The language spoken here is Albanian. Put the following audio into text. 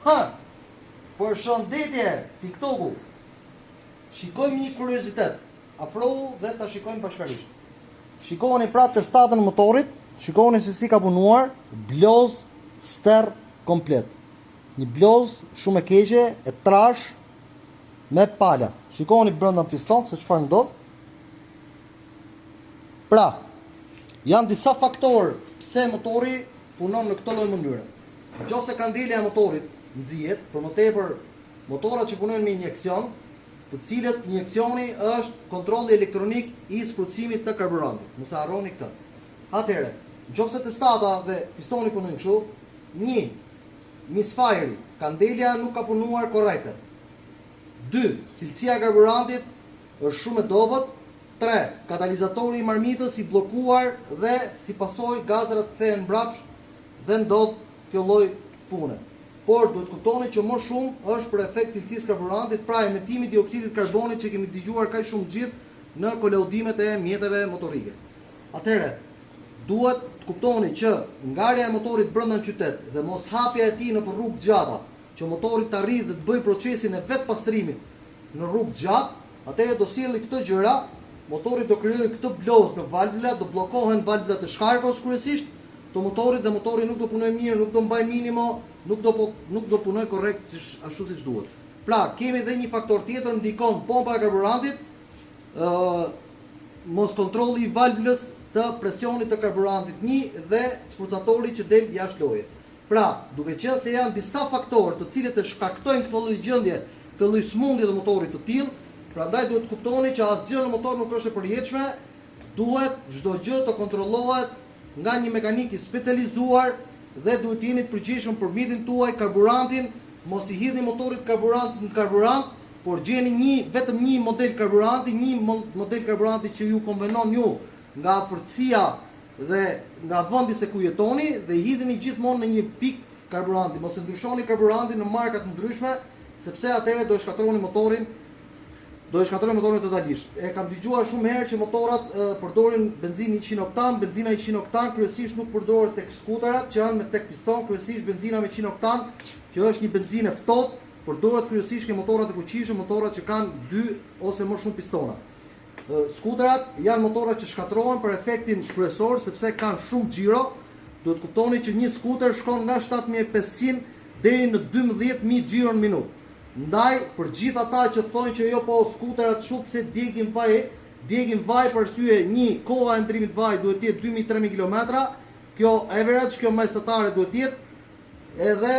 Ha, për shëndetje TikToku. Shikojmë një kuriozitet. Afrohu dhe ta shikojmë bashkërisht. Shikoni pra testatën e motorit, shikoni se si ka punuar, bloz ster komplet. Një bloz shumë e keqe, e trash me pala. Shikoni brenda piston se çfarë ndodh. Pra, janë disa faktorë pse motori punon në këtë lloj mënyre. Nëse kandela e motorit nxihet, për më tepër motorat që punojnë me injeksion, të cilët injeksioni është kontrolli elektronik i sprucimit të karburantit. Mos e harroni këtë. Atëherë, nëse testata dhe pistoni punojnë kështu, 1. Misfiri, kandela nuk ka punuar korrekte. 2. Cilësia e karburantit është shumë e dobët. 3. Katalizatori i marmitës i bllokuar dhe si pasojë gazrat kthehen mbrapsht dhe ndodh kjo lloj pune. Por duhet kuptoni që më shumë është për efekt cilësisë karburantit, pra emitimi i dioksidit karbonit që kemi dëgjuar kaq shumë gjithë në kolaudimet e mjeteve motorike. Atëherë, duhet të kuptoni që ngarja e motorit brenda në qytet dhe mos hapja e tij nëpër rrugë gjata, që motori të arrijë dhe të bëjë procesin e vet pastrimit në rrugë gjatë, atëherë do sjellë këto gjëra, motori do krijojë këtë bloz në valvula, do bllokohen valvulat e shkarkos kryesisht të motorit dhe motori nuk do punojë mirë, nuk do mbaj minimo, nuk do punojë korrekt ashtu siç duhet. Pra, kemi edhe një faktor tjetër, ndikon pompa e karburantit, mos kontrolli i valvulës të presionit të karburantit 1 dhe sprucatori që del jashtë loje. Pra, duke qenë se janë disa faktorë të cilët e shkaktojnë këtë lloj gjendje, këtë lloj smundje të motorit të tillë, prandaj duhet kuptoni që asgjë në motor nuk është e përjetshme, duhet çdo gjë të kontrollohet nga një mekanik i specializuar dhe duhet jeni të përgjegjshëm për mjetin tuaj, karburantin, mos i hidhni motorit karburantin në karburant, por gjeni vetëm një model karburanti, një model karburanti që ju konvenon ju nga afërsia dhe nga vendi se ku jetoni dhe i hidhni gjithmonë në një pikë karburanti. Mos e ndryshoni karburantin në marka të ndryshme, sepse atëherë do e shkatërroni motorin. Totalisht. E kam dëgjuar shumë herë që motorat përdorin benzinë 100 oktan, benzina 100 oktan kryesisht nuk përdoret tek skuterat që janë me tek piston, kryesisht benzina me 100 oktan, që është një benzinë ftohtë, përdoret kryesisht në motorat e fuqishëm, motorat që kanë 2 ose më shumë pistona. Skuterat janë motorat që shkatërrohen për efektin kryesor sepse kanë shumë xhiro. Duhet kuptoni që një skuter shkon nga 7500 deri në 12000 xhiro në minutë. Ndaj, për gjithë ata që thonë që jo po skuterat shumë pse djegin vaj për arsye një koha e ndrimit vaj duhet të jetë 2000-3000 km, kjo average, kjo mesatare duhet të jetë edhe